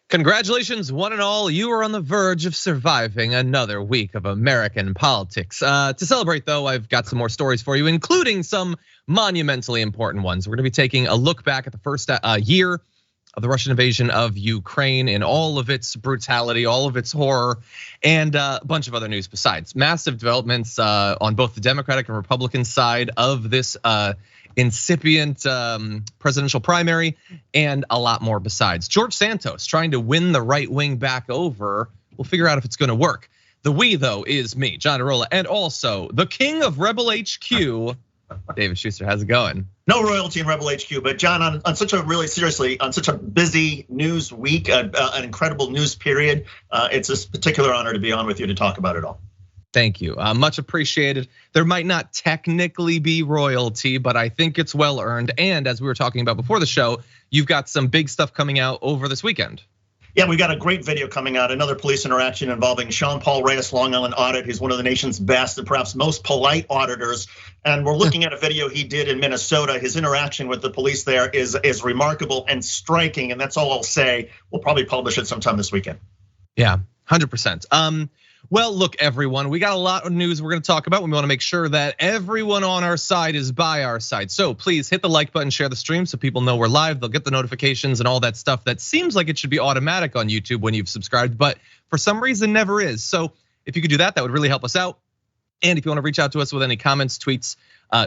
Congratulations, one and all. You are on the verge of surviving another week of American politics. To celebrate, though, I've got some more stories for you, including some monumentally important ones. We're gonna be taking a look back at the first year of the Russian invasion of Ukraine in all of its brutality, all of its horror, and a bunch of other news besides. Massive developments on both the Democratic and Republican side of this incipient presidential primary, and a lot more besides. George Santos trying to win the right wing back over. We'll figure out if it's gonna work. The we, though, is me, John Arola, and also the king of Rebel HQ, David Shuster. How's it going? No royalty in Rebel HQ, but John, on such a really seriously, on such a busy news week, an incredible news period, it's a particular honor to be on with you to talk about it all. Thank you, much appreciated. There might not technically be royalty, but I think it's well earned. And as we were talking about before the show, you've got some big stuff coming out over this weekend. Yeah, we got a great video coming out, another police interaction involving Sean Paul Reyes, Long Island Audit. He's one of the nation's best and perhaps most polite auditors. And we're looking at a video he did in Minnesota. His interaction with the police there is remarkable and striking, and that's all I'll say. We'll probably publish it sometime this weekend. Yeah, 100%. Well, look, everyone, we got a lot of news we're gonna talk about. We wanna make sure that everyone on our side is by our side. So please hit the like button, share the stream so people know we're live. They'll get the notifications and all that stuff that seems like it should be automatic on YouTube when you've subscribed, but for some reason never is. So if you could do that, that would really help us out. And if you wanna reach out to us with any comments, tweets,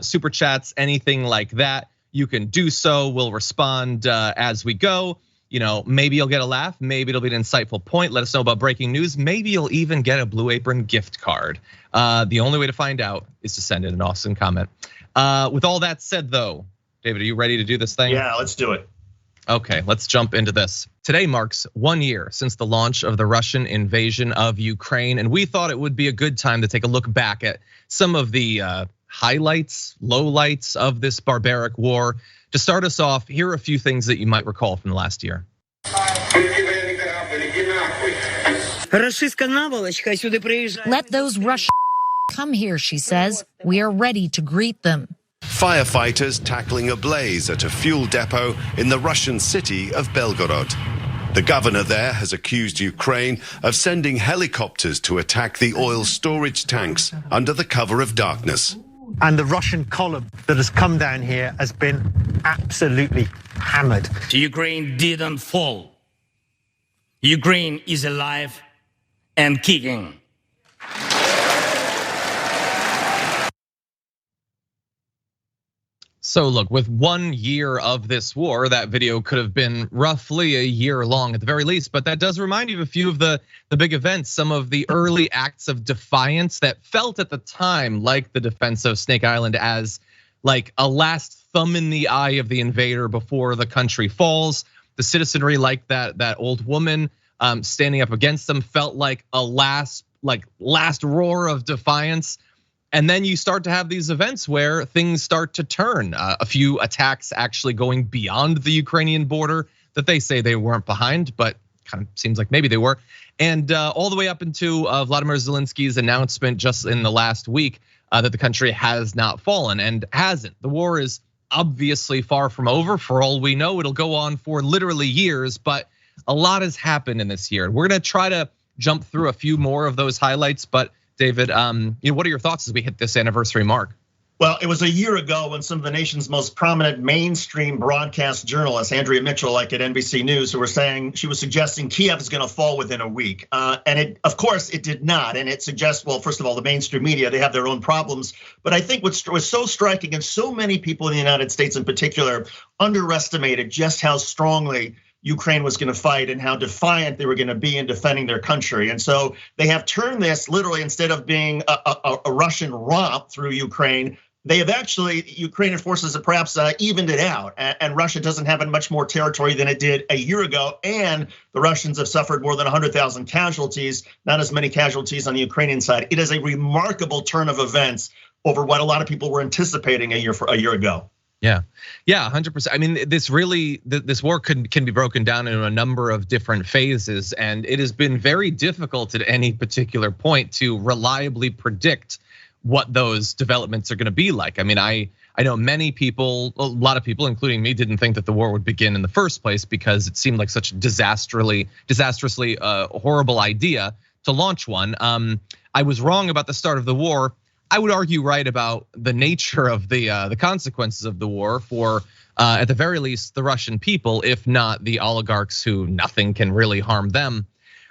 super chats, anything like that, you can do so. We'll respond as we go. You know, maybe you'll get a laugh, maybe it'll be an insightful point. Let us know about breaking news. Maybe you'll even get a Blue Apron gift card. The only way to find out is to send in an awesome comment. With all that said, though, David, are you ready to do this thing? Yeah, let's do it. Okay, let's jump into this. Today marks 1 year since the launch of the Russian invasion of Ukraine, and we thought it would be a good time to take a look back at some of the highlights, lowlights of this barbaric war. To start us off, here are a few things that you might recall from the last year. Let those Russians come here, she says. We are ready to greet them. Firefighters tackling a blaze at a fuel depot in the Russian city of Belgorod. The governor there has accused Ukraine of sending helicopters to attack the oil storage tanks under the cover of darkness. And the Russian column that has come down here has been absolutely hammered. Ukraine didn't fall. Ukraine is alive and kicking. So look, with 1 year of this war, that video could have been roughly a year long at the very least, but that does remind you of a few of the big events, some of the early acts of defiance that felt at the time like the defense of Snake Island as like a last thumb in the eye of the invader before the country falls. The citizenry, like that old woman standing up against them, felt like a last roar of defiance. And then you start to have these events where things start to turn. A few attacks actually going beyond the Ukrainian border that they say they weren't behind, but kind of seems like maybe they were. And all the way up into Vladimir Zelensky's announcement just in the last week that the country has not fallen and hasn't. The war is obviously far from over. For all we know, it'll go on for literally years, but a lot has happened in this year. We're gonna try to jump through a few more of those highlights, but David, what are your thoughts as we hit this anniversary mark? Well, it was a year ago when some of the nation's most prominent mainstream broadcast journalists, Andrea Mitchell, like at NBC News, who were saying, she was suggesting Kiev is gonna fall within a week. And of course, it did not. And it suggests, well, first of all, the mainstream media, they have their own problems. But I think what was so striking, and so many people in the United States in particular underestimated just how strongly Ukraine was gonna fight and how defiant they were gonna be in defending their country. And so they have turned this literally, instead of being a Russian romp through Ukraine, they have actually, Ukrainian forces have perhaps evened it out, and Russia doesn't have much more territory than it did a year ago. And the Russians have suffered more than 100,000 casualties, not as many casualties on the Ukrainian side. It is a remarkable turn of events over what a lot of people were anticipating a year ago. Yeah, 100%. I mean, this war can be broken down into a number of different phases, and it has been very difficult at any particular point to reliably predict what those developments are gonna be like. I mean, I I know many people, a lot of people, including me, didn't think that the war would begin in the first place because it seemed like such a disastrously horrible idea to launch one. I was wrong about the start of the war. I would argue right about the nature of the consequences of the war for, at the very least, the Russian people, if not the oligarchs who nothing can really harm them.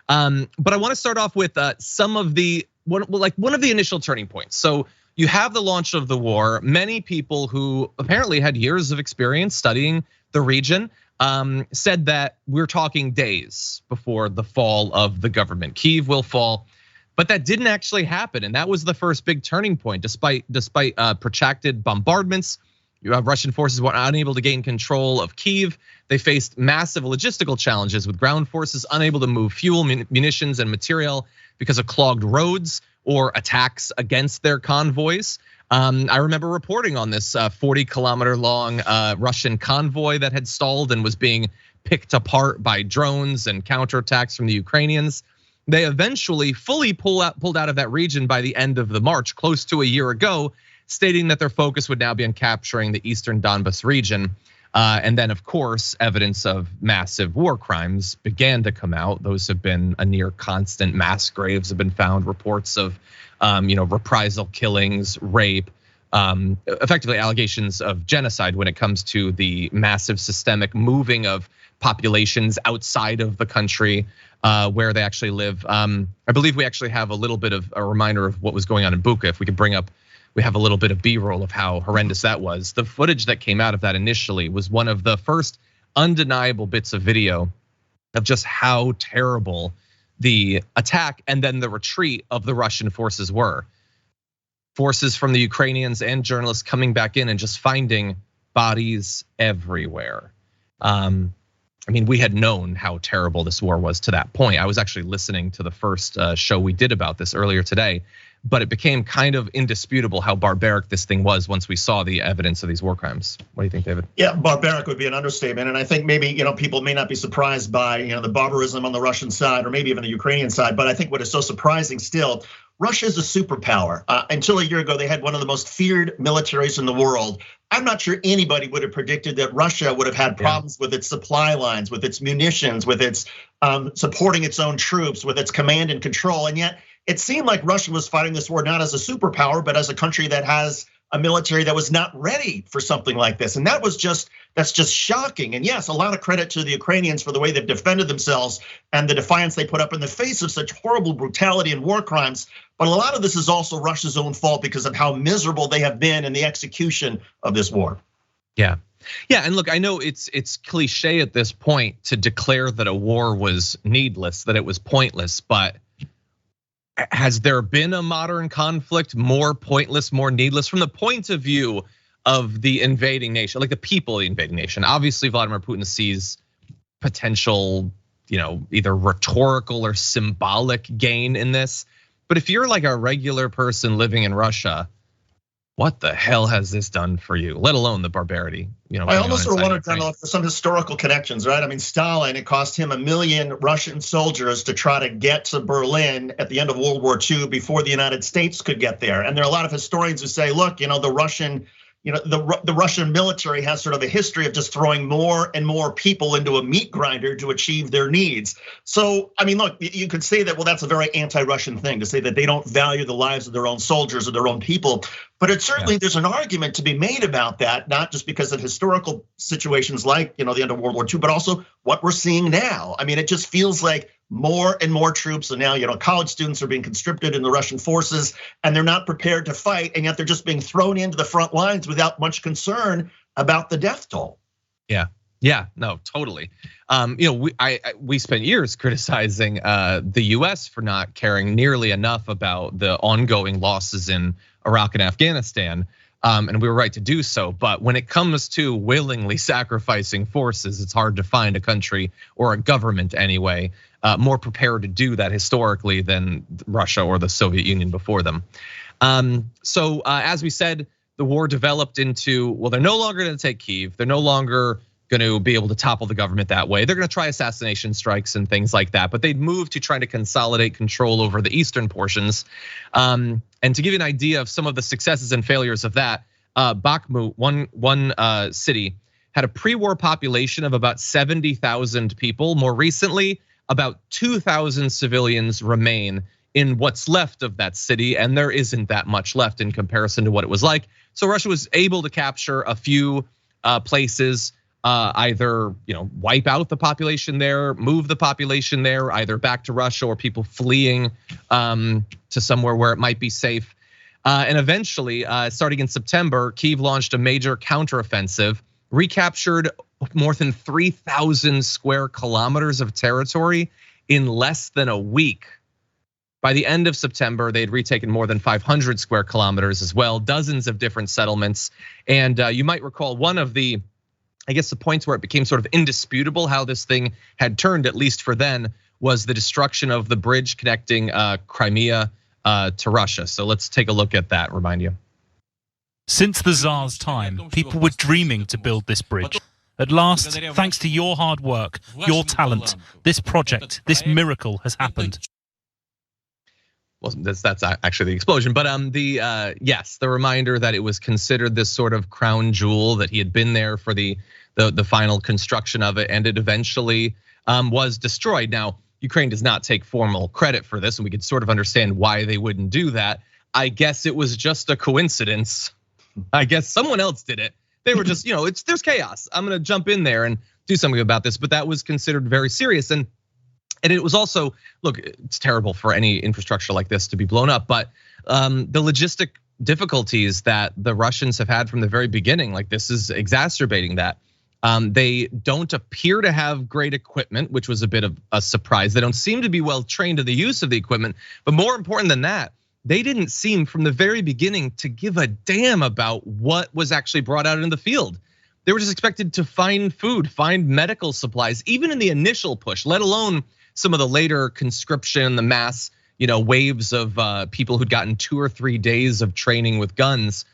But I want to start off with some of one of the initial turning points. So you have the launch of the war. Many people who apparently had years of experience studying the region said that we're talking days before the fall of the government. Kyiv will fall, but that didn't actually happen, and that was the first big turning point. Despite protracted bombardments, Russian forces were unable to gain control of Kyiv. They faced massive logistical challenges with ground forces unable to move fuel, munitions, and material because of clogged roads or attacks against their convoys. I remember reporting on this 40-kilometer long Russian convoy that had stalled and was being picked apart by drones and counterattacks from the Ukrainians. They eventually fully pulled out of that region by the end of the March, close to a year ago, stating that their focus would now be on capturing the eastern Donbas region. And then, of course, evidence of massive war crimes began to come out. Those have been a near constant. Mass graves have been found. Reports of, reprisal killings, rape, effectively allegations of genocide when it comes to the massive systemic moving of populations outside of the country where they actually live. I believe we actually have a little bit of a reminder of what was going on in Bucha. If we could bring up. We have a little bit of B-roll of how horrendous that was. The footage that came out of that initially was one of the first undeniable bits of video of just how terrible the attack and then the retreat of the Russian forces were. Forces from the Ukrainians and journalists coming back in and just finding bodies everywhere. We had known how terrible this war was to that point. I was actually listening to the first show we did about this earlier today, but it became kind of indisputable how barbaric this thing was once we saw the evidence of these war crimes. What do you think, David? Yeah, barbaric would be an understatement. And I think maybe, people may not be surprised by, the barbarism on the Russian side or maybe even the Ukrainian side. But I think what is so surprising still, Russia is a superpower. Until a year ago, they had one of the most feared militaries in the world. I'm not sure anybody would have predicted that Russia would have had problems with its supply lines, with its munitions, with its supporting its own troops, with its command and control. And yet it seemed like Russia was fighting this war not as a superpower, but as a country that has a military that was not ready for something like this. And that's just shocking. And yes, a lot of credit to the Ukrainians for the way they've defended themselves and the defiance they put up in the face of such horrible brutality and war crimes. But a lot of this is also Russia's own fault because of how miserable they have been in the execution of this war. Yeah, and look, I know it's cliche at this point to declare that a war was needless, that it was pointless, but has there been a modern conflict more pointless, more needless from the point of view of the invading nation, like the people of the invading nation? Obviously, Vladimir Putin sees potential, either rhetorical or symbolic gain in this. But if you're like a regular person living in Russia, what the hell has this done for you? Let alone the barbarity. I almost sort of wondered for some historical connections, right? Stalin, it cost him 1 million Russian soldiers to try to get to Berlin at the end of World War II before the United States could get there. And there are a lot of historians who say, look, the Russian military has sort of a history of just throwing more and more people into a meat grinder to achieve their needs. So, look, you could say that, well, that's a very anti-Russian thing to say that they don't value the lives of their own soldiers or their own people. But it certainly, there's an argument to be made about that, not just because of historical situations like, the end of World War II, but also what we're seeing now. It just feels like more and more troops, and now, college students are being conscripted in the Russian forces, and they're not prepared to fight, and yet they're just being thrown into the front lines without much concern about the death toll. Yeah, no, totally. We spent years criticizing the US for not caring nearly enough about the ongoing losses in Iraq and Afghanistan. And we were right to do so. But when it comes to willingly sacrificing forces, it's hard to find a country or a government anyway, more prepared to do that historically than Russia or the Soviet Union before them. So as we said, the war developed into, well, they're no longer gonna take Kyiv. They're no longer going to be able to topple the government that way. They're going to try assassination strikes and things like that, but they'd move to try to consolidate control over the eastern portions. And to give you an idea of some of the successes and failures of that, Bakhmut, one city, had a pre-war population of about 70,000 people. More recently, about 2,000 civilians remain in what's left of that city, and there isn't that much left in comparison to what it was like. So Russia was able to capture a few places, either wipe out the population there, move the population there, either back to Russia or people fleeing to somewhere where it might be safe. And eventually, starting in September, Kyiv launched a major counteroffensive, recaptured more than 3,000 square kilometers of territory in less than a week. By the end of September, they'd retaken more than 500 square kilometers as well, dozens of different settlements. And you might recall one of the points where it became sort of indisputable how this thing had turned, at least for then, was the destruction of the bridge connecting Crimea to Russia. So let's take a look at that, remind you. Since the Tsar's time, people were dreaming to build this bridge. At last, thanks to your hard work, your talent, this project, this miracle has happened. Well, that's actually the explosion, but yes, the reminder that it was considered this sort of crown jewel, that he had been there for the final construction of it, and it eventually was destroyed. Now, Ukraine does not take formal credit for this, and we could sort of understand why they wouldn't do that. I guess it was just a coincidence. I guess someone else did it. They were just, there's chaos. I'm gonna jump in there and do something about this, but that was considered very serious. And it was also, look, it's terrible for any infrastructure like this to be blown up, but the logistic difficulties that the Russians have had from the very beginning, like this is exacerbating that. They don't appear to have great equipment, which was a bit of a surprise. They don't seem to be well trained in the use of the equipment, but more important than that, they didn't seem from the very beginning to give a damn about what was actually brought out in the field. They were just expected to find food, find medical supplies, even in the initial push, let alone some of the later conscription, the mass, waves of people who'd gotten 2 or 3 days of training with guns.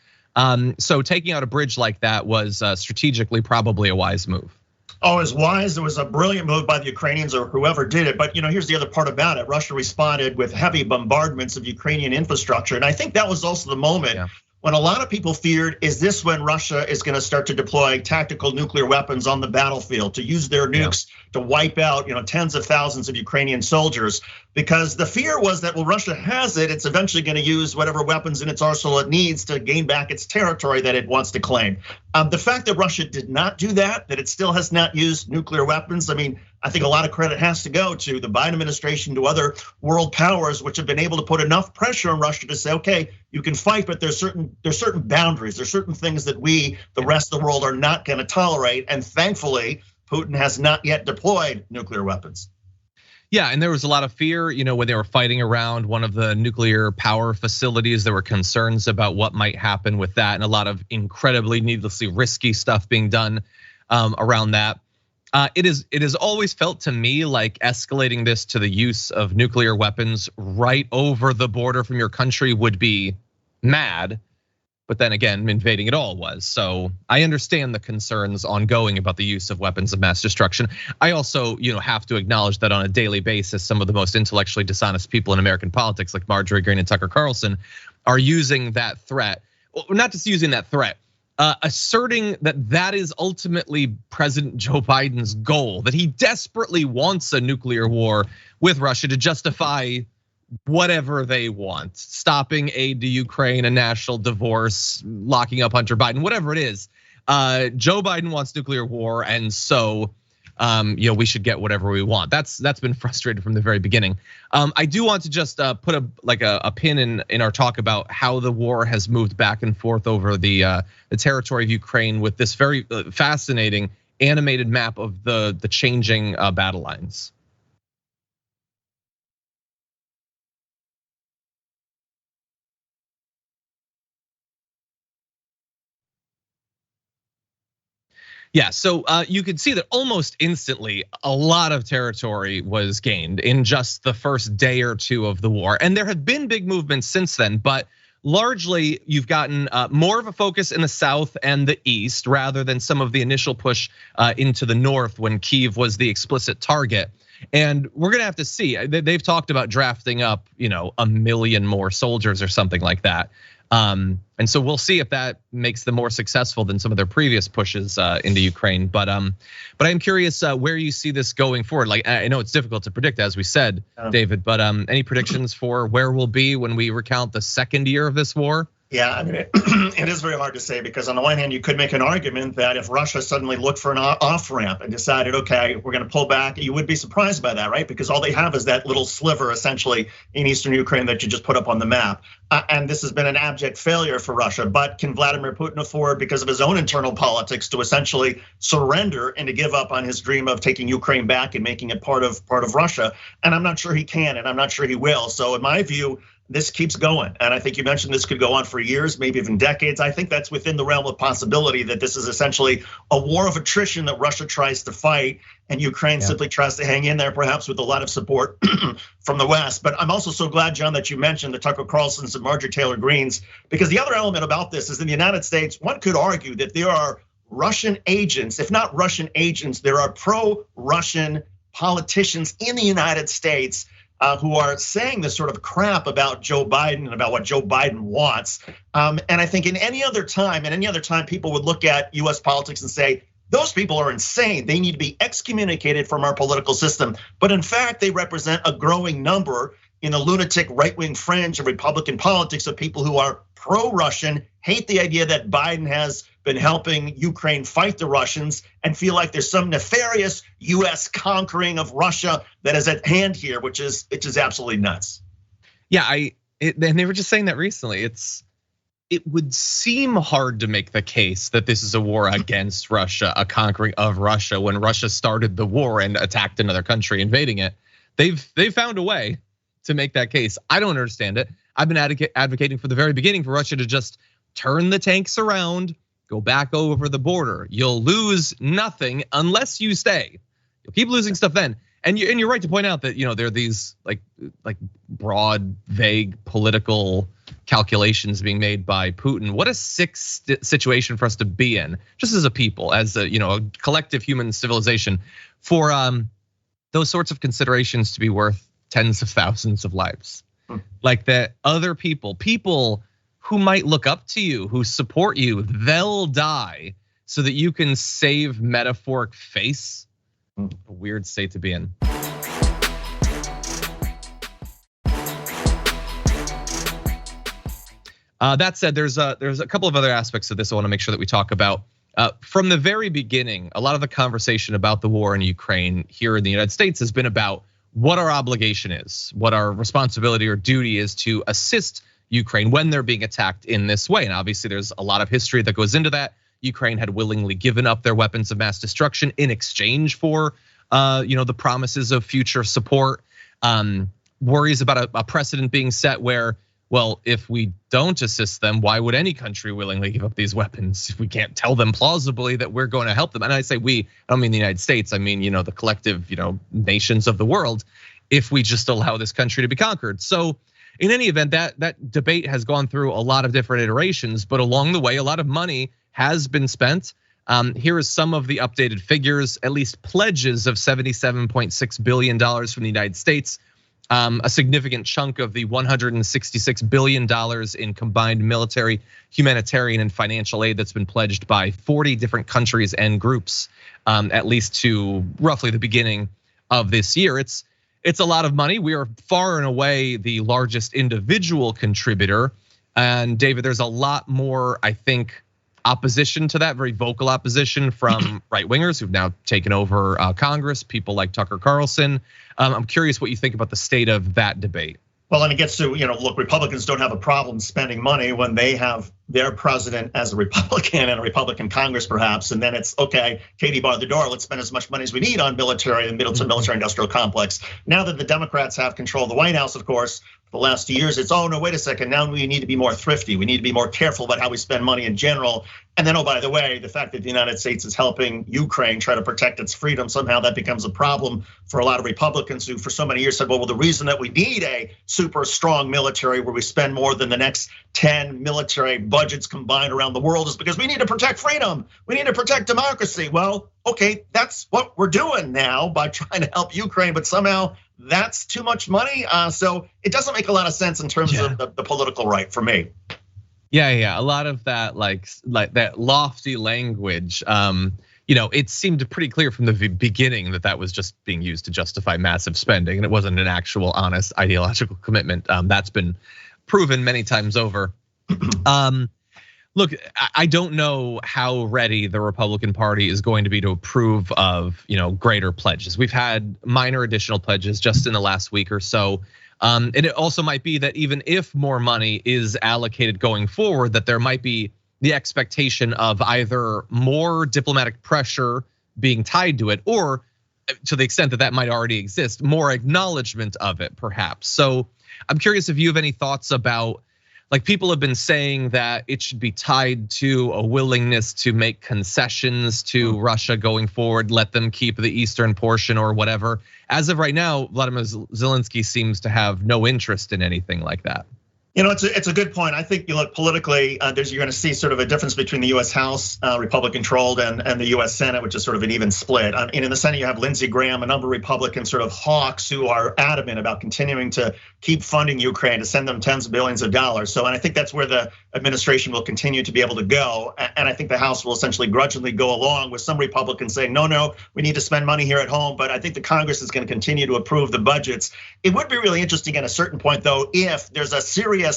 So taking out a bridge like that was strategically probably a wise move. Oh, as wise. It was a brilliant move by the Ukrainians or whoever did it. But here's the other part about it. Russia responded with heavy bombardments of Ukrainian infrastructure. And I think that was also the moment when a lot of people feared, is this when Russia is going to start to deploy tactical nuclear weapons on the battlefield, to use their nukes to wipe out tens of thousands of Ukrainian soldiers? Because the fear was that, well, Russia has it, it's eventually going to use whatever weapons in its arsenal it needs to gain back its territory that it wants to claim. The fact that Russia did not do that it still has not used nuclear weapons, I think a lot of credit has to go to the Biden administration, to other world powers, which have been able to put enough pressure on Russia to say, okay, you can fight, but there's certain boundaries, there's certain things that we, the rest of the world, are not going to tolerate. And thankfully, Putin has not yet deployed nuclear weapons. Yeah, and there was a lot of fear, when they were fighting around one of the nuclear power facilities. There were concerns about what might happen with that, and a lot of incredibly needlessly risky stuff being done around that. It has always felt to me like escalating this to the use of nuclear weapons right over the border from your country would be mad. But then again, invading it all was. So I understand the concerns ongoing about the use of weapons of mass destruction. I also, have to acknowledge that on a daily basis, some of the most intellectually dishonest people in American politics, like Marjorie Greene and Tucker Carlson, are using that threat, not just using that threat, asserting that is ultimately President Joe Biden's goal, that he desperately wants a nuclear war with Russia to justify whatever they want, stopping aid to Ukraine, a national divorce, locking up Hunter Biden, whatever it is. Joe Biden wants nuclear war, and so we should get whatever we want. That's been frustrated from the very beginning. I do want to just put a pin in our talk about how the war has moved back and forth over the territory of Ukraine with this very fascinating animated map of the changing battle lines. Yeah, so you could see that almost instantly a lot of territory was gained in just the first day or two of the war. And there have been big movements since then, but largely you've gotten more of a focus in the south and the east rather than some of the initial push into the north when Kyiv was the explicit target. And we're gonna have to see, they've talked about drafting up 1 million more soldiers or something like that. And so we'll see if that makes them more successful than some of their previous pushes into Ukraine. But I'm curious where you see this going forward. Like, I know it's difficult to predict, as we said, David, but any predictions for where we'll be when we recount the second year of this war? Yeah, I mean, it is very hard to say, because on the one hand, you could make an argument that if Russia suddenly looked for an off-ramp and decided, okay, we're going to pull back, you would be surprised by that, right? Because all they have is that little sliver, essentially, in eastern Ukraine that you just put up on the map. And this has been an abject failure for Russia. But can Vladimir Putin afford, because of his own internal politics, to essentially surrender and to give up on his dream of taking Ukraine back and making it part of Russia? And I'm not sure he can, and I'm not sure he will. So in my view, this keeps going. And I think you mentioned this could go on for years, maybe even decades. I think that's within the realm of possibility, that this is essentially a war of attrition that Russia tries to fight, and Ukraine simply tries to hang in there, perhaps with a lot of support from the West. But I'm also so glad, John, that you mentioned the Tucker Carlsons and Marjorie Taylor Greens, because the other element about this is, in the United States, one could argue that there are Russian agents, if not Russian agents, there are pro-Russian politicians in the United States who are saying this sort of crap about Joe Biden and about what Joe Biden wants. And I think in any other time, people would look at US politics and say, those people are insane. They need to be excommunicated from our political system. But in fact, they represent a growing number in the lunatic right-wing fringe of Republican politics of people who are pro-Russian, hate the idea that Biden has been helping Ukraine fight the Russians, and feel like there's some nefarious US conquering of Russia that is at hand here, which is absolutely nuts. Yeah, and they were just saying that recently. It would seem hard to make the case that this is a war against Russia, a conquering of Russia, when Russia started the war and attacked another country, invading it. They've found a way to make that case. I don't understand it. I've been advocating from the very beginning for Russia to just turn the tanks around, go back over the border. You'll lose nothing unless you stay. You'll keep losing stuff then. And you're right to point out that there are these like broad, vague political calculations being made by Putin. What a sick situation for us to be in, just as a people, as a collective human civilization, for those sorts of considerations to be worth tens of thousands of lives. Like that other people who might look up to you, who support you, they'll die so that you can save metaphoric face. A weird state to be in. That said, there's a couple of other aspects of this I want to make sure that we talk about. From the very beginning, a lot of the conversation about the war in Ukraine here in the United States has been about what our obligation is, what our responsibility or duty is to assist Ukraine when they're being attacked in this way. And obviously there's a lot of history that goes into that. Ukraine had willingly given up their weapons of mass destruction in exchange for the promises of future support. Worries about a precedent being set where, well, if we don't assist them, why would any country willingly give up these weapons if we can't tell them plausibly that we're going to help them? And I say we, I don't mean the United States, I mean the collective nations of the world, if we just allow this country to be conquered. So in any event, that debate has gone through a lot of different iterations, but along the way, a lot of money has been spent. Here is some of the updated figures, at least pledges of $77.6 billion from the United States. A significant chunk of the $166 billion in combined military, humanitarian, and financial aid that's been pledged by 40 different countries and groups, at least to roughly the beginning of this year. It's a lot of money. We are far and away the largest individual contributor. And David, there's a lot more, I think, opposition to that, very vocal opposition from right wingers who've now taken over Congress, people like Tucker Carlson. I'm curious what you think about the state of that debate. Well, and it gets to, look, Republicans don't have a problem spending money when they have their president as a Republican and a Republican Congress, perhaps. And then it's okay, Katie barred the door. Let's spend as much money as we need on military and military industrial complex. Now that the Democrats have control of the White House, of course, for the last 2 years, it's, oh no, wait a second. Now we need to be more thrifty. We need to be more careful about how we spend money in general. And then, oh, by the way, the fact that the United States is helping Ukraine try to protect its freedom, somehow that becomes a problem for a lot of Republicans who for so many years said, well, the reason that we need a super strong military where we spend more than the next 10 military budgets combined around the world is because we need to protect freedom. We need to protect democracy. Well, okay, that's what we're doing now by trying to help Ukraine, but somehow that's too much money. So it doesn't make a lot of sense in terms of the political right for me. Yeah. A lot of that, like that lofty language. It seemed pretty clear from the beginning that was just being used to justify massive spending, and it wasn't an actual, honest ideological commitment. That's been proven many times over. Look, I don't know how ready the Republican Party is going to be to approve of, greater pledges. We've had minor additional pledges just in the last week or so. And it also might be that even if more money is allocated going forward, that there might be the expectation of either more diplomatic pressure being tied to it, or to the extent that might already exist, more acknowledgement of it, perhaps. So I'm curious if you have any thoughts about, like, people have been saying that it should be tied to a willingness to make concessions to Russia going forward, let them keep the eastern portion or whatever. As of right now, Vladimir Zelensky seems to have no interest in anything like that. It's a good point. I think you look politically, you're going to see sort of a difference between the U.S. House, Republican controlled, and the U.S. Senate, which is sort of an even split. And in the Senate, you have Lindsey Graham, a number of Republican sort of hawks who are adamant about continuing to keep funding Ukraine, to send them tens of billions of dollars. So, and I think that's where the administration will continue to be able to go. And I think the House will essentially grudgingly go along with some Republicans saying, no, we need to spend money here at home. But I think the Congress is going to continue to approve the budgets. It would be really interesting at a certain point, though, if there's a serious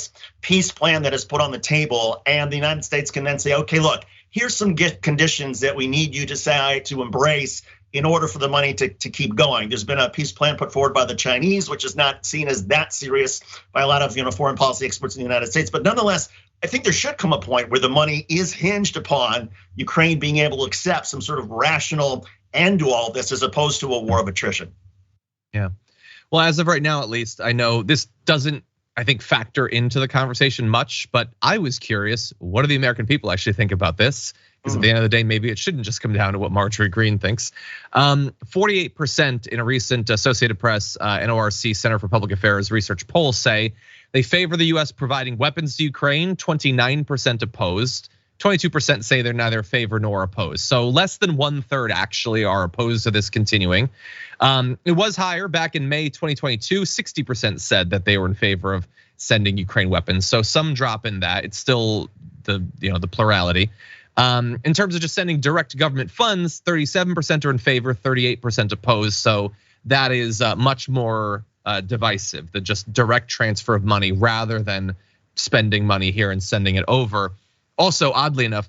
peace plan that is put on the table, and the United States can then say, okay, look, here's some conditions that we need you to embrace in order for the money to keep going. There's been a peace plan put forward by the Chinese, which is not seen as that serious by a lot of foreign policy experts in the United States. But nonetheless, I think there should come a point where the money is hinged upon Ukraine being able to accept some sort of rational end to all of this, as opposed to a war of attrition. Yeah. Well, as of right now, at least, I know this doesn't, I think, factor into the conversation much, but I was curious, what do the American people actually think about this? Because at the end of the day, maybe it shouldn't just come down to what Marjorie Greene thinks. 48% in a recent Associated Press NORC Center for Public Affairs research poll say they favor the US providing weapons to Ukraine, 29% opposed. 22% say they're neither favor nor opposed. So less than 1/3 actually are opposed to this continuing. It was higher back in May 2022. 60% said that they were in favor of sending Ukraine weapons. So some drop in that. It's still the plurality. In terms of just sending direct government funds, 37% are in favor, 38% opposed. So that is much more divisive, the just direct transfer of money rather than spending money here and sending it over. Also, oddly enough,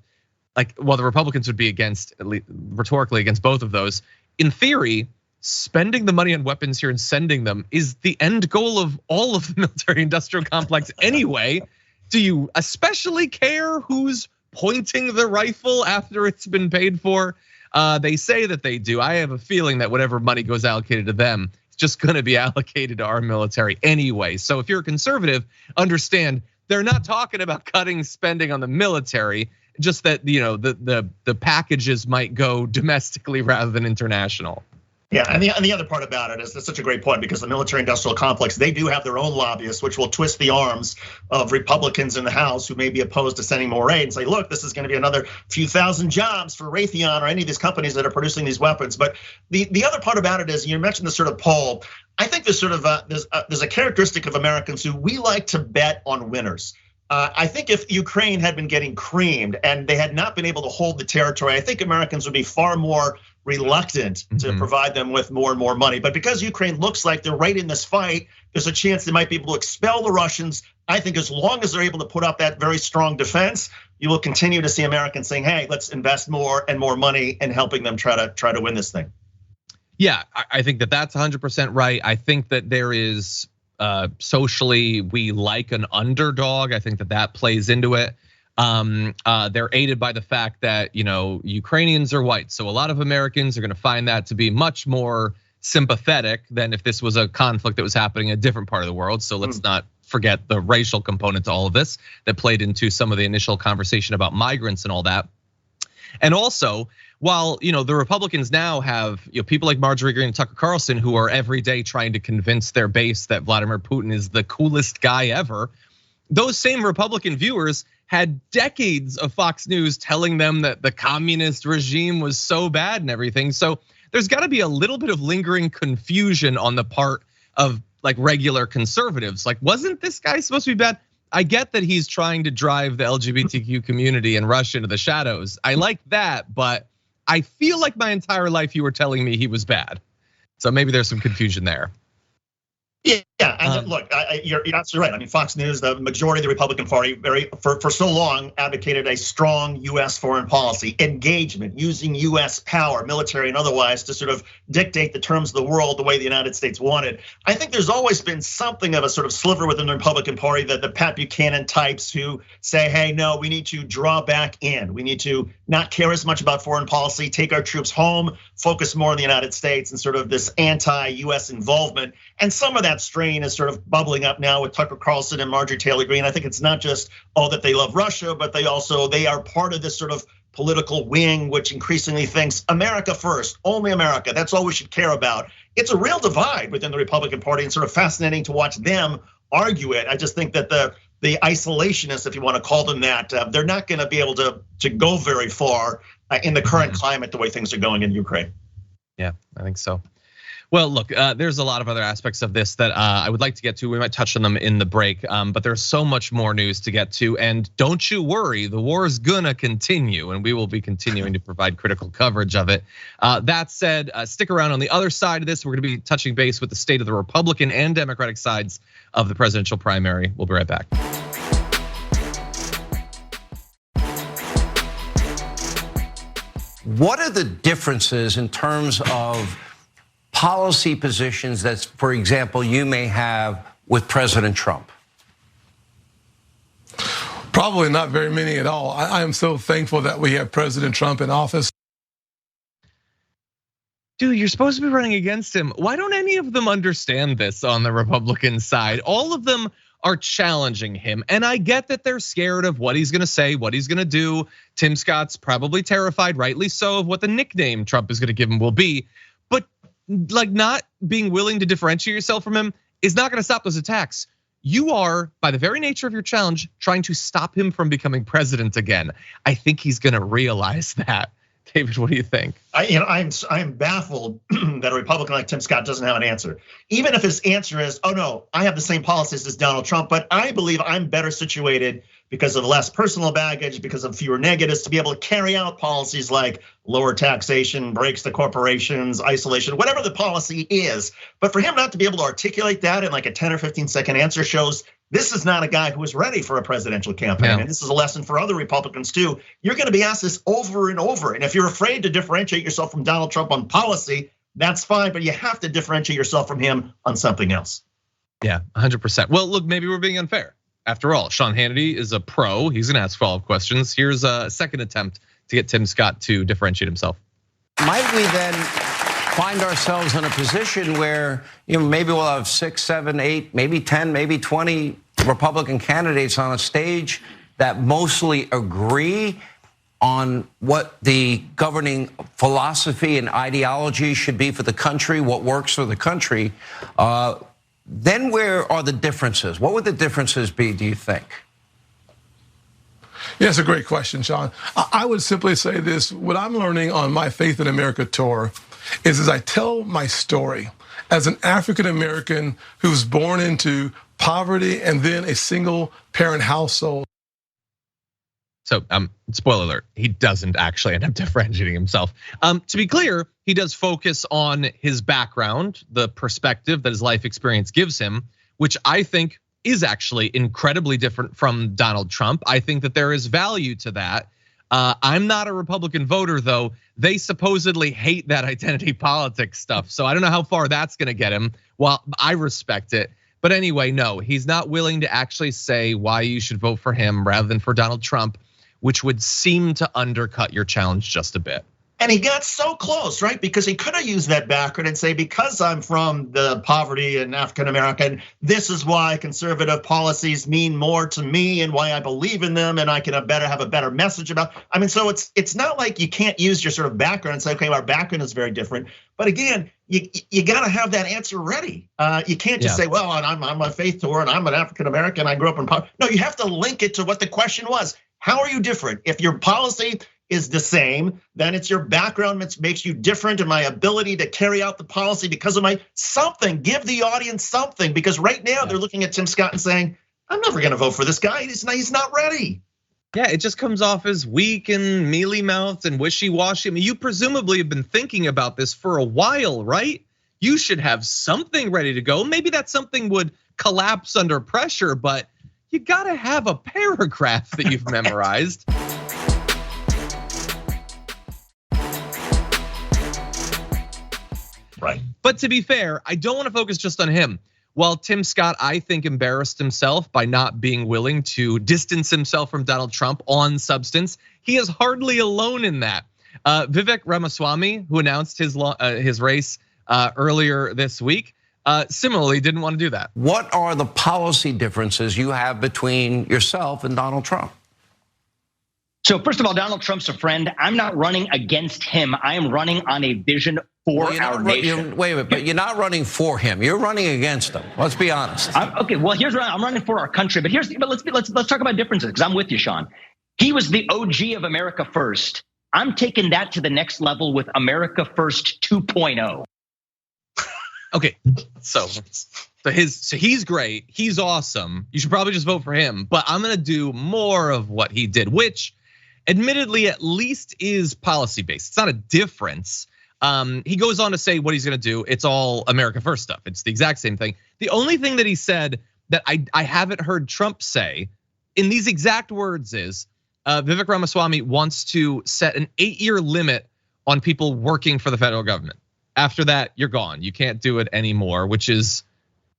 like, while the Republicans would be against, at least rhetorically against both of those, in theory, spending the money on weapons here and sending them is the end goal of all of the military-industrial complex anyway. Do you especially care who's pointing the rifle after it's been paid for? They say that they do. I have a feeling that whatever money goes allocated to them, it's just going to be allocated to our military anyway. So if you're a conservative, understand they're not talking about cutting spending on the military, just that the packages might go domestically rather than international. Yeah, and the other part about it is that's such a great point, because the military-industrial complex, they do have their own lobbyists, which will twist the arms of Republicans in the House who may be opposed to sending more aid and say, look, this is going to be another few thousand jobs for Raytheon or any of these companies that are producing these weapons. But the other part about it is, you mentioned the sort of poll. I think there's sort of there's a characteristic of Americans who we like to bet on winners. I think if Ukraine had been getting creamed and they had not been able to hold the territory, I think Americans would be far more reluctant to provide them with more and more money. But because Ukraine looks like they're right in this fight, there's a chance they might be able to expel the Russians. I think as long as they're able to put up that very strong defense, you will continue to see Americans saying, hey, let's invest more and more money in helping them try to win this thing. Yeah, I think that's 100% right. I think that there is socially, we like an underdog. I think that plays into it. They're aided by the fact that, Ukrainians are white. So a lot of Americans are going to find that to be much more sympathetic than if this was a conflict that was happening in a different part of the world. So let's not forget the racial component to all of this that played into some of the initial conversation about migrants and all that. And also, while the Republicans now have people like Marjorie Greene and Tucker Carlson who are every day trying to convince their base that Vladimir Putin is the coolest guy ever, those same Republican viewers had decades of Fox News telling them that the communist regime was so bad and everything. So there's got to be a little bit of lingering confusion on the part of like regular conservatives. Like, wasn't this guy supposed to be bad? I get that he's trying to drive the LGBTQ community and Russia into the shadows. I like that, but I feel like my entire life you were telling me he was bad. So maybe there's some confusion there. Yeah, and look, you're absolutely right. I mean, Fox News, the majority of the Republican Party, for so long advocated a strong U.S. foreign policy, engagement, using U.S. power, military and otherwise, to sort of dictate the terms of the world the way the United States wanted. I think there's always been something of a sort of sliver within the Republican Party, that the Pat Buchanan types who say, hey, no, we need to draw back in. We need to not care as much about foreign policy, take our troops home, focus more on the United States and sort of this anti-US involvement. And some of that strain is sort of bubbling up now with Tucker Carlson and Marjorie Taylor Greene. I think it's not just that they love Russia, but they are part of this sort of political wing, which increasingly thinks America first, only America. That's all we should care about. It's a real divide within the Republican Party, and sort of fascinating to watch them argue it. I just think that the isolationists, if you want to call them that, they're not going to be able to go very far in the current climate, the way things are going in Ukraine. Yeah, I think so. Well, look, there's a lot of other aspects of this that I would like to get to. We might touch on them in the break, but there's so much more news to get to. And don't you worry, the war is gonna continue, and we will be continuing to provide critical coverage of it. That said, stick around on the other side of this. We're gonna be touching base with the state of the Republican and Democratic sides of the presidential primary. We'll be right back. What are the differences in terms of policy positions that, for example, you may have with President Trump? Probably not very many at all. I am so thankful that we have President Trump in office. Dude, you're supposed to be running against him. Why don't any of them understand this on the Republican side? All of them are challenging him. And I get that they're scared of what he's gonna say, what he's gonna do. Tim Scott's probably terrified, rightly so, of what the nickname Trump is gonna give him will be. But like, not being willing to differentiate yourself from him is not gonna stop those attacks. You are, by the very nature of your challenge, trying to stop him from becoming president again. I think he's gonna realize that. David, what do you think? I'm baffled that a Republican like Tim Scott doesn't have an answer. Even if his answer is, oh no, I have the same policies as Donald Trump, but I believe I'm better situated because of less personal baggage, because of fewer negatives, to be able to carry out policies like lower taxation, breaks to corporations, isolation, whatever the policy is. But for him not to be able to articulate that in like a 10 or 15-second answer shows this is not a guy who is ready for a presidential campaign. And this is a lesson for other Republicans too. You're gonna be asked this over and over. And if you're afraid to differentiate yourself from Donald Trump on policy, that's fine, but you have to differentiate yourself from him on something else. Yeah, 100%. Well, look, maybe we're being unfair. After all, Sean Hannity is a pro. He's gonna ask follow-up questions. Here's a second attempt to get Tim Scott to differentiate himself. Might we then find ourselves in a position where maybe we'll have 6, 7, 8, maybe 10, maybe 20 Republican candidates on a stage that mostly agree on what the governing philosophy and ideology should be for the country, what works for the country. Then where are the differences? What would the differences be, do you think? Yeah, it's a great question, Sean. I would simply say this: what I'm learning on my Faith in America tour is as I tell my story as an African American who's born into poverty and then a single parent household. So, spoiler alert, he doesn't actually end up differentiating himself. To be clear, he does focus on his background, the perspective that his life experience gives him, which I think is actually incredibly different from Donald Trump. I think that there is value to that. I'm not a Republican voter, though. They supposedly hate that identity politics stuff. So I don't know how far that's gonna get him. Well, I respect it. But anyway, no, he's not willing to actually say why you should vote for him rather than for Donald Trump, which would seem to undercut your challenge just a bit. And he got so close, right? Because he could have used that background and say, because I'm from the poverty and African American, this is why conservative policies mean more to me and why I believe in them, and I can have a better message about. I mean, so it's not like you can't use your sort of background and say, okay, our background is very different. But again, you gotta have that answer ready. You can't just say, well, I'm on my faith tour and I'm an African American, I grew up in poverty. No, you have to link it to what the question was. How are you different? If your policy is the same, then it's your background that makes you different, and my ability to carry out the policy because of my something. Give the audience something, because right now they're looking at Tim Scott and saying, I'm never going to vote for this guy. He's not ready. Yeah, it just comes off as weak and mealy-mouthed and wishy-washy. I mean, you presumably have been thinking about this for a while, right? You should have something ready to go. Maybe that something would collapse under pressure, but you gotta have a paragraph that you've memorized. Right. But to be fair, I don't want to focus just on him. While Tim Scott, I think, embarrassed himself by not being willing to distance himself from Donald Trump on substance, he is hardly alone in that. Vivek Ramaswamy, who announced his race earlier this week, similarly didn't want to do that. What are the policy differences you have between yourself and Donald Trump? So first of all, Donald Trump's a friend. I'm not running against him. I am running on a vision for our nation. Wait a minute, but you're not running for him. You're running against him. Let's be honest. Okay, well, here's what I'm running for our country. But let's talk about differences, because I'm with you, Sean. He was the OG of America First. I'm taking that to the next level with America First 2.0. Okay, so he's great. He's awesome. You should probably just vote for him. But I'm gonna do more of what he did, which admittedly at least is policy based. It's not a difference. He goes on to say what he's gonna do. It's all America First stuff. It's the exact same thing. The only thing that he said that I haven't heard Trump say in these exact words is Vivek Ramaswamy wants to set an 8-year limit on people working for the federal government. After that, you're gone. You can't do it anymore, which is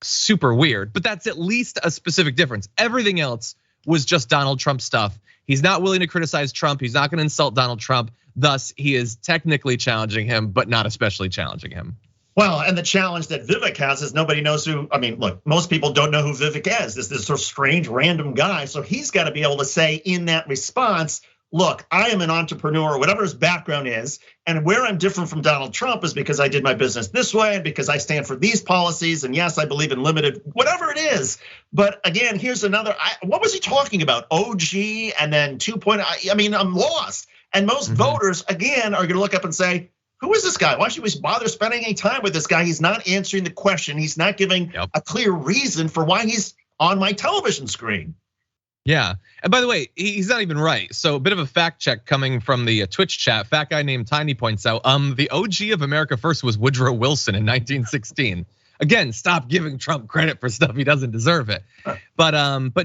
super weird, but that's at least a specific difference. Everything else was just Donald Trump stuff. He's not willing to criticize Trump. He's not gonna insult Donald Trump. Thus, he is technically challenging him, but not especially challenging him. Well, and the challenge that Vivek has is nobody knows who, I mean, look, most people don't know who Vivek is. This sort of strange random guy. So he's got to be able to say in that response, look, I am an entrepreneur, whatever his background is, and where I'm different from Donald Trump is because I did my business this way and because I stand for these policies, and yes, I believe in limited, whatever it is. But again, here's another, what was he talking about? OG and then 2.0, I mean, I'm lost. And most voters, again, are gonna look up and say, who is this guy? Why should we bother spending any time with this guy? He's not answering the question. He's not giving a clear reason for why he's on my television screen. Yeah, and by the way, he's not even right. So a bit of a fact check coming from the Twitch chat. Fat guy named Tiny points out, the OG of America First was Woodrow Wilson in 1916. Again, stop giving Trump credit for stuff he doesn't deserve it. But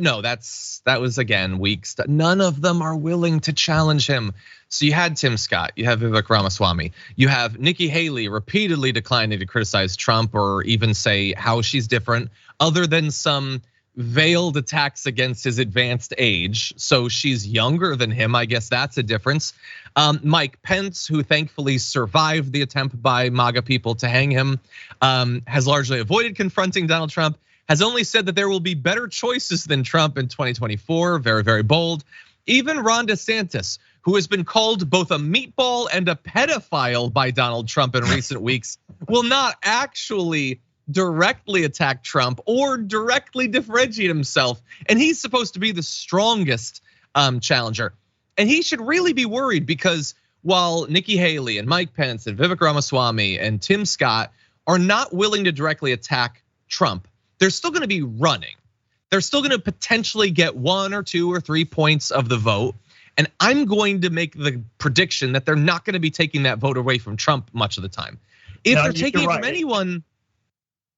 no, that was again weak stuff. None of them are willing to challenge him. So you had Tim Scott, you have Vivek Ramaswamy, you have Nikki Haley repeatedly declining to criticize Trump or even say how she's different, other than some veiled attacks against his advanced age. So she's younger than him. I guess that's a difference. Mike Pence, who thankfully survived the attempt by MAGA people to hang him, has largely avoided confronting Donald Trump, has only said that there will be better choices than Trump in 2024, very, very bold. Even Ron DeSantis, who has been called both a meatball and a pedophile by Donald Trump in recent weeks, will not actually directly attack Trump or directly differentiate himself. And he's supposed to be the strongest challenger. And he should really be worried because while Nikki Haley and Mike Pence and Vivek Ramaswamy and Tim Scott are not willing to directly attack Trump, they're still gonna be running. They're still gonna potentially get 1 or 2 or 3 points of the vote. And I'm going to make the prediction that they're not gonna be taking that vote away from Trump much of the time. If they're taking it from anyone,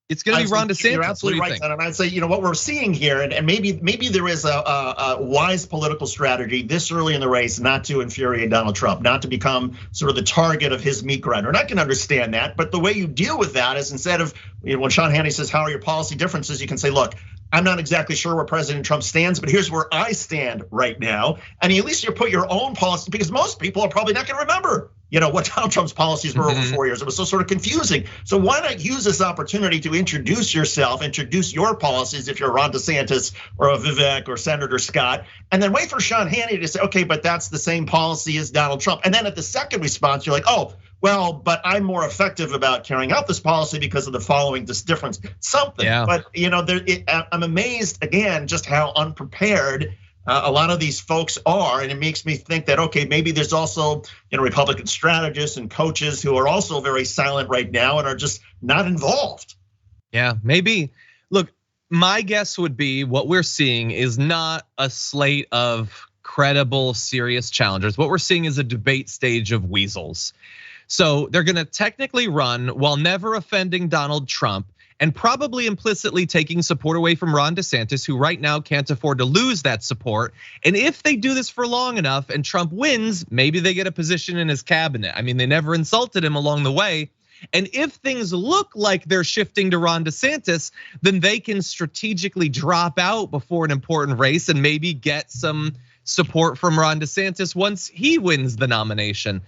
it's going to be Ron DeSantis. You're absolutely right, and I'd say, what we're seeing here, and maybe there is a wise political strategy this early in the race not to infuriate Donald Trump, not to become sort of the target of his meat grinder. And I can understand that, but the way you deal with that is instead of, when Sean Hannity says, how are your policy differences? You can say, look, I'm not exactly sure where President Trump stands, but here's where I stand right now. And at least you put your own policy, because most people are probably not gonna remember what Donald Trump's policies were over 4 years. It was so sort of confusing. So why not use this opportunity to introduce yourself, introduce your policies if you're Ron DeSantis or a Vivek or Senator Scott, and then wait for Sean Hannity to say, okay, but that's the same policy as Donald Trump. And then at the second response, you're like, oh, well, but I'm more effective about carrying out this policy because of the following this difference, something. Yeah. But I'm amazed again just how unprepared a lot of these folks are, and it makes me think that, okay, maybe there's also Republican strategists and coaches who are also very silent right now and are just not involved. Yeah, maybe. Look, my guess would be what we're seeing is not a slate of credible, serious challengers. What we're seeing is a debate stage of weasels. So they're gonna technically run while never offending Donald Trump and probably implicitly taking support away from Ron DeSantis, who right now can't afford to lose that support. And if they do this for long enough and Trump wins, maybe they get a position in his cabinet. I mean, they never insulted him along the way. And if things look like they're shifting to Ron DeSantis, then they can strategically drop out before an important race and maybe get some support from Ron DeSantis once he wins the nomination.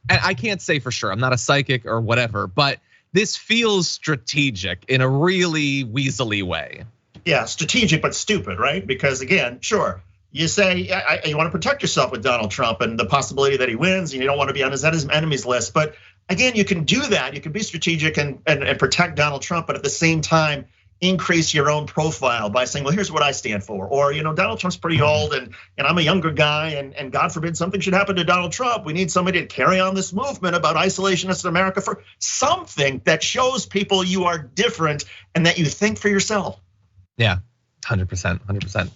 I can't say for sure, I'm not a psychic or whatever, but this feels strategic in a really weaselly way. Yeah, strategic but stupid, right? Because again, sure, you say you want to protect yourself with Donald Trump and the possibility that he wins, and you don't want to be on his enemies list. But again, you can do that. You can be strategic and protect Donald Trump, but at the same time, increase your own profile by saying, well, here's what I stand for. Or, Donald Trump's pretty old and I'm a younger guy and God forbid something should happen to Donald Trump. We need somebody to carry on this movement about isolationist America, for something that shows people you are different and that you think for yourself. Yeah, 100%.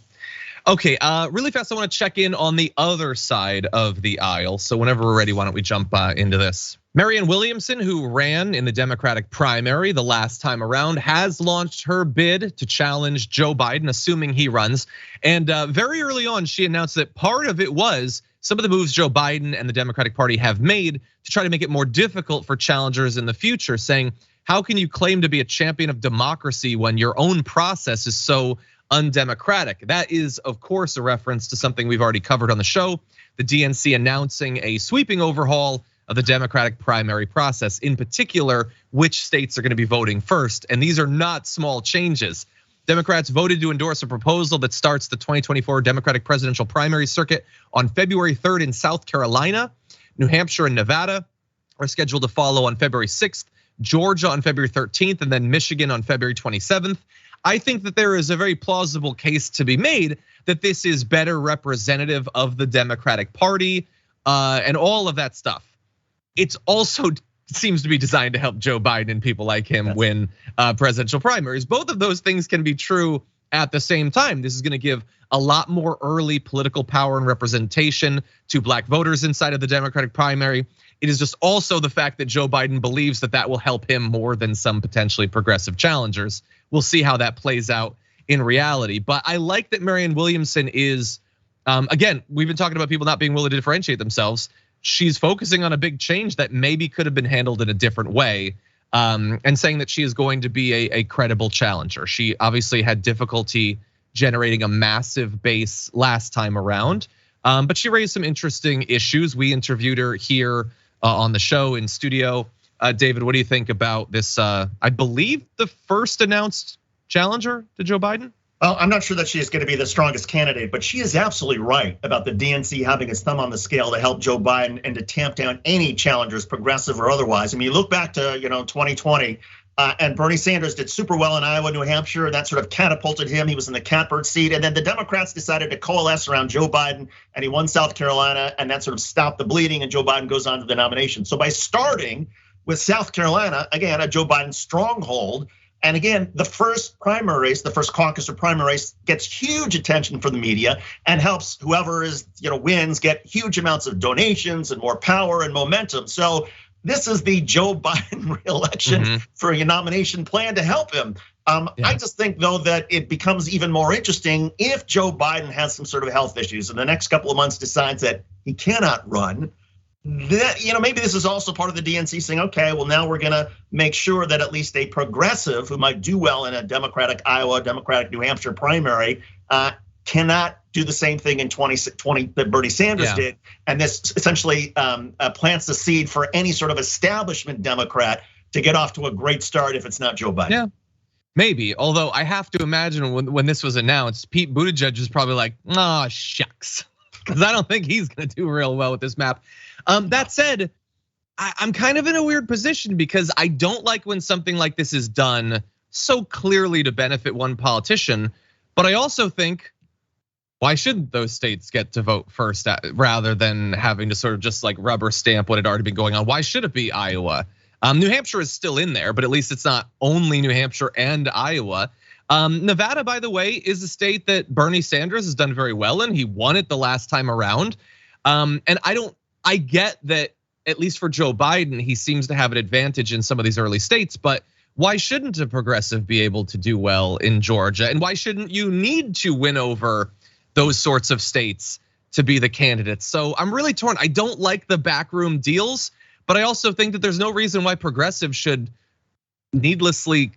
Okay, really fast, I want to check in on the other side of the aisle. So whenever we're ready, why don't we jump into this? Marianne Williamson, who ran in the Democratic primary the last time around, has launched her bid to challenge Joe Biden, assuming he runs. And very early on, she announced that part of it was some of the moves Joe Biden and the Democratic Party have made to try to make it more difficult for challengers in the future, saying, how can you claim to be a champion of democracy when your own process is so undemocratic? That is, of course, a reference to something we've already covered on the show, the DNC announcing a sweeping overhaul of the Democratic primary process, in particular, which states are going to be voting first. And these are not small changes. Democrats voted to endorse a proposal that starts the 2024 Democratic presidential primary circuit on February 3rd in South Carolina. New Hampshire and Nevada are scheduled to follow on February 6th, Georgia on February 13th, and then Michigan on February 27th. I think that there is a very plausible case to be made that this is better representative of the Democratic Party and all of that stuff. It's also seems to be designed to help Joe Biden and people like him win presidential primaries. Both of those things can be true at the same time. This is going to give a lot more early political power and representation to black voters inside of the Democratic primary. It is just also the fact that Joe Biden believes that that will help him more than some potentially progressive challengers. We'll see how that plays out in reality. But I like that Marianne Williamson is, again, we've been talking about people not being willing to differentiate themselves. She's focusing on a big change that maybe could have been handled in a different way, and saying that she is going to be a credible challenger. She obviously had difficulty generating a massive base last time around, but she raised some interesting issues. We interviewed her here on the show in studio. David, what do you think about this? I believe the first announced challenger to Joe Biden? Well, I'm not sure that she is going to be the strongest candidate, but she is absolutely right about the DNC having its thumb on the scale to help Joe Biden and to tamp down any challengers, progressive or otherwise. I mean, you look back to 2020, and Bernie Sanders did super well in Iowa, New Hampshire. That sort of catapulted him. He was in the catbird seat, and then the Democrats decided to coalesce around Joe Biden, and he won South Carolina, and that sort of stopped the bleeding, and Joe Biden goes on to the nomination. So by starting with South Carolina, again, a Joe Biden stronghold. And again, the first primary race, the first caucus or primary race gets huge attention from the media and helps whoever wins get huge amounts of donations and more power and momentum. So this is the Joe Biden reelection for a nomination plan to help him. I just think though that it becomes even more interesting if Joe Biden has some sort of health issues and the next couple of months decides that he cannot run. That maybe this is also part of the DNC saying, okay, well now we're gonna make sure that at least a progressive who might do well in a Democratic Iowa, Democratic New Hampshire primary cannot do the same thing in 2020 that Bernie Sanders did, and this essentially plants the seed for any sort of establishment Democrat to get off to a great start if it's not Joe Biden. Yeah, maybe. Although I have to imagine when this was announced, Pete Buttigieg was probably like, "Oh shucks," because I don't think he's gonna do real well with this map. That said, I'm kind of in a weird position because I don't like when something like this is done so clearly to benefit one politician, but I also think, why shouldn't those states get to vote first rather than having to sort of just like rubber stamp what had already been going on? Why should it be Iowa? New Hampshire is still in there, but at least it's not only New Hampshire and Iowa. Nevada, by the way, is a state that Bernie Sanders has done very well in. He won it the last time around. And I get that, at least for Joe Biden, he seems to have an advantage in some of these early states, but why shouldn't a progressive be able to do well in Georgia? And why shouldn't you need to win over those sorts of states to be the candidates? So I'm really torn. I don't like the backroom deals, but I also think that there's no reason why progressives should needlessly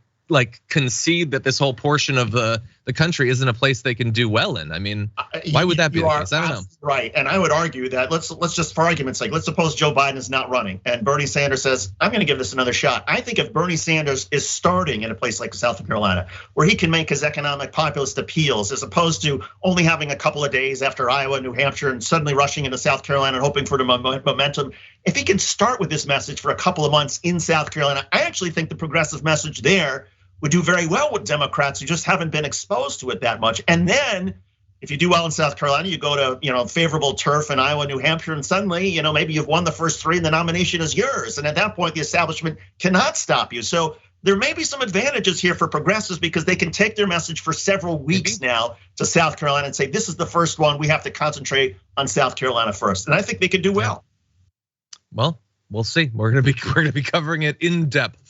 concede that this whole portion of the country isn't a place they can do well in. I mean, why would that be the case? I don't know. Right, and I would argue that let's just, for argument's sake, let's suppose Joe Biden is not running and Bernie Sanders says, I'm gonna give this another shot. I think if Bernie Sanders is starting in a place like South Carolina, where he can make his economic populist appeals, as opposed to only having a couple of days after Iowa, New Hampshire, and suddenly rushing into South Carolina and hoping for the momentum. If he can start with this message for a couple of months in South Carolina, I actually think the progressive message there would do very well with Democrats who just haven't been exposed to it that much. And then if you do well in South Carolina, you go to favorable turf in Iowa, New Hampshire, and suddenly maybe you've won the first three and the nomination is yours. And at that point, the establishment cannot stop you. So there may be some advantages here for progressives because they can take their message for several weeks now to South Carolina and say, this is the first one. We have to concentrate on South Carolina first. And I think they could do well. Well, we'll see. We're gonna be covering it in depth.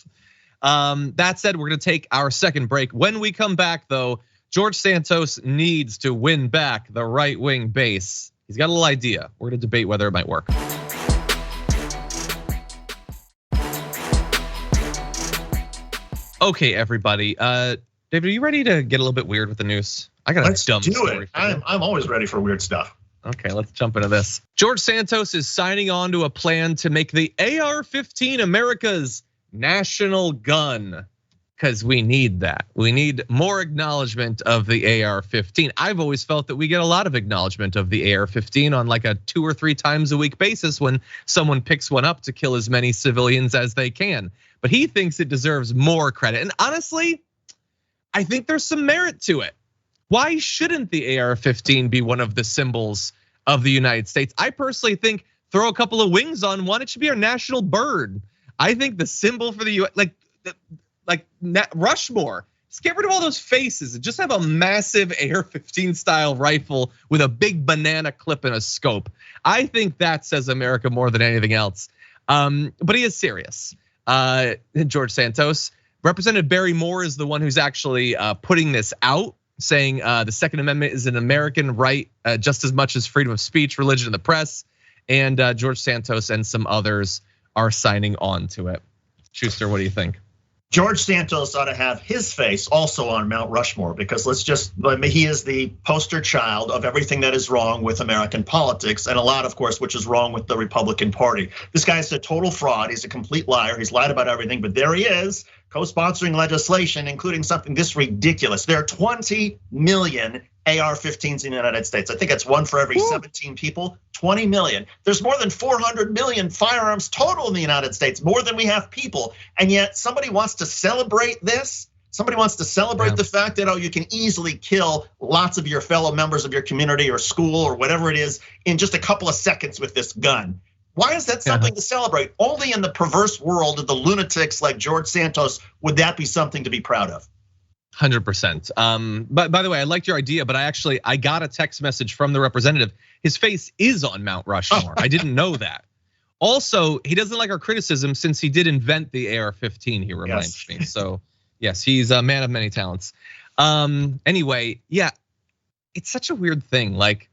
That said, we're gonna take our second break. When we come back, though, George Santos needs to win back the right-wing base. He's got a little idea. We're gonna debate whether it might work. Okay, everybody. David, are you ready to get a little bit weird with the news? I got a dumb story. I'm always ready for weird stuff. Okay, let's jump into this. George Santos is signing on to a plan to make the AR-15 America's national gun, because we need that. We need more acknowledgement of the AR-15. I've always felt that we get a lot of acknowledgement of the AR-15 on like a 2 or 3 times a week basis when someone picks one up to kill as many civilians as they can. But he thinks it deserves more credit. And honestly, I think there's some merit to it. Why shouldn't the AR-15 be one of the symbols of the United States? I personally think throw a couple of wings on one, it should be our national bird. I think the symbol for the U.S., like Rushmore, just get rid of all those faces and just have a massive AR-15 style rifle with a big banana clip and a scope. I think that says America more than anything else. But he is serious. George Santos. Representative Barry Moore is the one who's actually putting this out, saying the Second Amendment is an American right just as much as freedom of speech, religion, and the press. And George Santos and some others are signing on to it. Shuster, what do you think? George Santos ought to have his face also on Mount Rushmore because he is the poster child of everything that is wrong with American politics and a lot, of course, which is wrong with the Republican Party. This guy is a total fraud. He's a complete liar. He's lied about everything, but there he is, co-sponsoring legislation, including something this ridiculous. There are 20 million AR-15s in the United States. I think it's one for every 17 people, 20 million. There's more than 400 million firearms total in the United States, more than we have people. And yet somebody wants to celebrate this. Somebody wants to celebrate the fact that, you can easily kill lots of your fellow members of your community or school or whatever it is in just a couple of seconds with this gun. Why is that something to celebrate? Only in the perverse world of the lunatics like George Santos would that be something to be proud of. 100%. But by the way, I liked your idea, but I got a text message from the representative. His face is on Mount Rushmore. I didn't know that. Also, he doesn't like our criticism since he did invent the AR-15. He reminds me. So yes, he's a man of many talents. Anyway, yeah, it's such a weird thing. Like,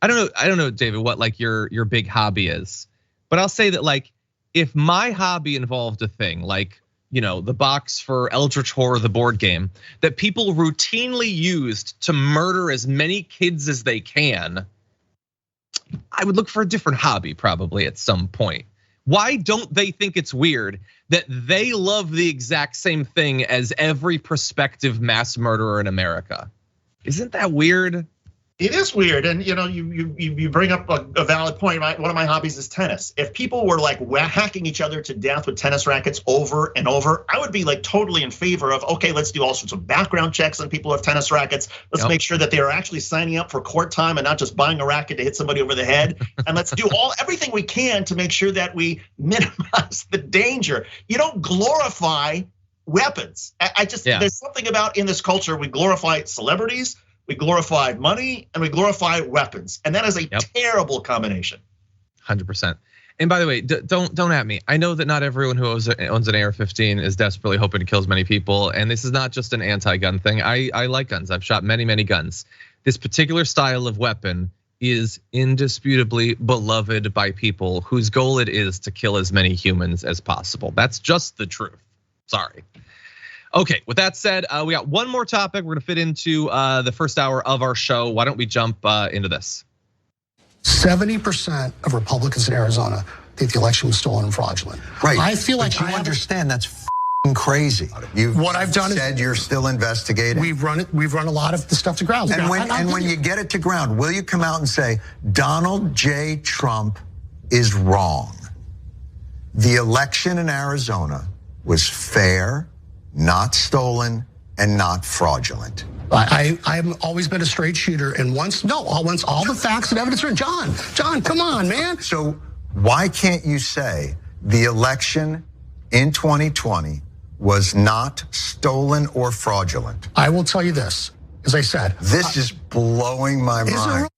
I don't know, David, what like your big hobby is, but I'll say that like if my hobby involved a thing like, the box for Eldritch Horror, the board game, that people routinely used to murder as many kids as they can, I would look for a different hobby probably at some point. Why don't they think it's weird that they love the exact same thing as every prospective mass murderer in America? Isn't that weird? It is weird, and you bring up a valid point. One of my hobbies is tennis. If people were like hacking each other to death with tennis rackets over and over, I would be like totally in favor of, okay, let's do all sorts of background checks on people who have tennis rackets. Let's make sure that they are actually signing up for court time and not just buying a racket to hit somebody over the head. And let's do everything we can to make sure that we minimize the danger. You don't glorify weapons. There's something about in this culture, we glorify celebrities, we glorify money, and we glorify weapons. And that is a terrible combination. 100%. And by the way, don't at me. I know that not everyone who owns an AR-15 is desperately hoping to kill as many people. And this is not just an anti-gun thing. I like guns. I've shot many, many guns. This particular style of weapon is indisputably beloved by people whose goal it is to kill as many humans as possible. That's just the truth. Sorry. Okay, with that said, we got one more topic we're gonna fit into the first hour of our show. Why don't we jump into this? 70% of Republicans in Arizona think the election was stolen and fraudulent. Right. I feel like you understand that's crazy. What I've done said you're still investigating. We've run a lot of the stuff to ground. And when you get it to ground, will you come out and say Donald J. Trump is wrong? The election in Arizona was fair, not stolen, and not fraudulent. I've always been a straight shooter, and once all the facts and evidence are John, come on, man. So why can't you say the election in 2020 was not stolen or fraudulent? I will tell you this, as I said. This is blowing my mind.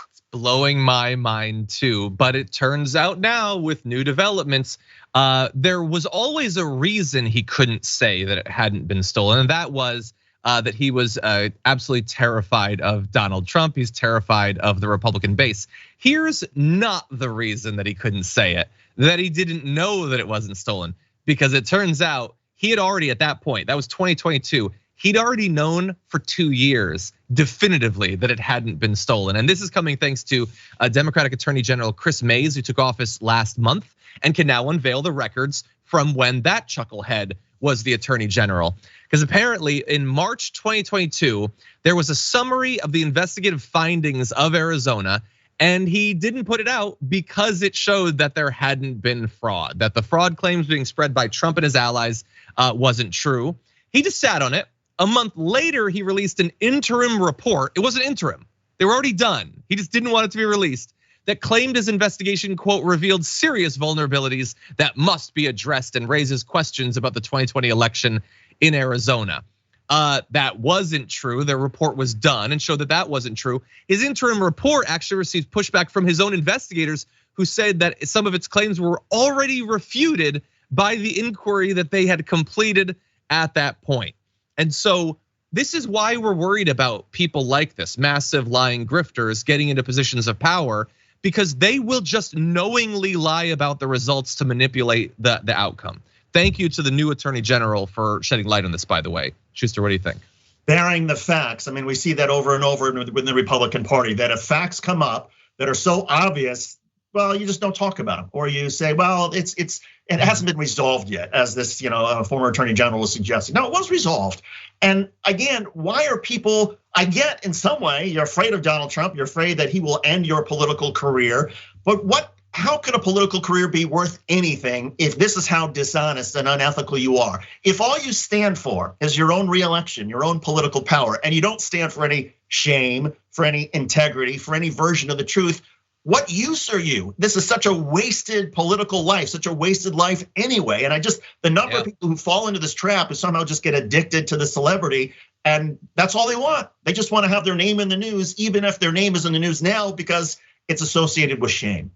It's blowing my mind too, but it turns out now with new developments, there was always a reason he couldn't say that it hadn't been stolen, and that was that he was absolutely terrified of Donald Trump. He's terrified of the Republican base. Here's not the reason that he couldn't say it, that he didn't know that it wasn't stolen, because it turns out he had already at that point, that was 2022, he'd already known for 2 years definitively that it hadn't been stolen. And this is coming thanks to Democratic Attorney General Chris Mays, who took office last month and can now unveil the records from when that chucklehead was the Attorney General. Because apparently in March 2022, there was a summary of the investigative findings of Arizona, and he didn't put it out because it showed that there hadn't been fraud, that the fraud claims being spread by Trump and his allies wasn't true. He just sat on it. A month later, he released an interim report. It wasn't interim. They were already done. He just didn't want it to be released. That claimed his investigation, quote, revealed serious vulnerabilities that must be addressed and raises questions about the 2020 election in Arizona. That wasn't true. The report was done and showed that that wasn't true. His interim report actually received pushback from his own investigators, who said that some of its claims were already refuted by the inquiry that they had completed at that point. And so this is why we're worried about people like this, massive lying grifters getting into positions of power, because they will just knowingly lie about the results to manipulate the outcome. Thank you to the new Attorney General for shedding light on this, by the way. Shuster, what do you think? Bearing the facts. I mean, we see that over and over within the Republican Party, that if facts come up that are so obvious, well, you just don't talk about them, or you say, well, it hasn't been resolved yet, as this former Attorney General was suggesting. No, it was resolved. And again, why are people? I get in some way you're afraid of Donald Trump, you're afraid that he will end your political career, but how could a political career be worth anything if this is how dishonest and unethical you are? If all you stand for is your own reelection, your own political power, and you don't stand for any shame, for any integrity, for any version of the truth, what use are you? This is such a wasted political life, such a wasted life anyway. And the number of people who fall into this trap is somehow just get addicted to the celebrity, and that's all they want. They just want to have their name in the news, even if their name is in the news now because it's associated with shame.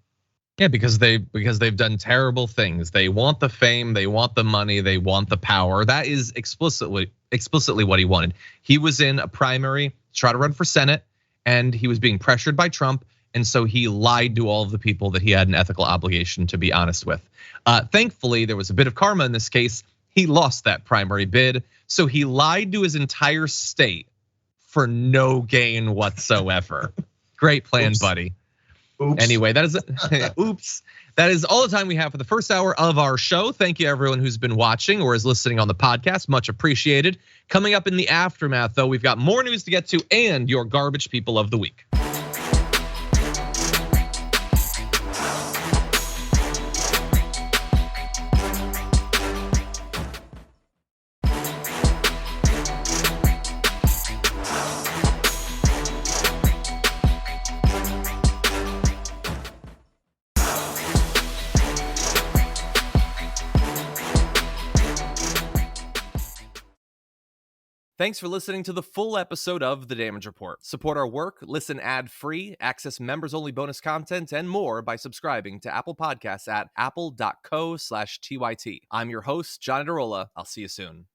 Yeah, because they've done terrible things. They want the fame, they want the money, they want the power. That is explicitly what he wanted. He was in a primary to try to run for Senate, and he was being pressured by Trump. And so he lied to all of the people that he had an ethical obligation to be honest with. Thankfully, there was a bit of karma in this case. He lost that primary bid. So he lied to his entire state for no gain whatsoever. Great plan, buddy. Oops. Anyway, that is oops. That is all the time we have for the first hour of our show. Thank you everyone who's been watching or is listening on the podcast. Much appreciated. Coming up in the aftermath, though, we've got more news to get to and your garbage people of the week. Thanks for listening to the full episode of The Damage Report. Support our work, listen ad-free, access members-only bonus content, and more by subscribing to Apple Podcasts at apple.co/TYT. I'm your host, John Adarola. I'll see you soon.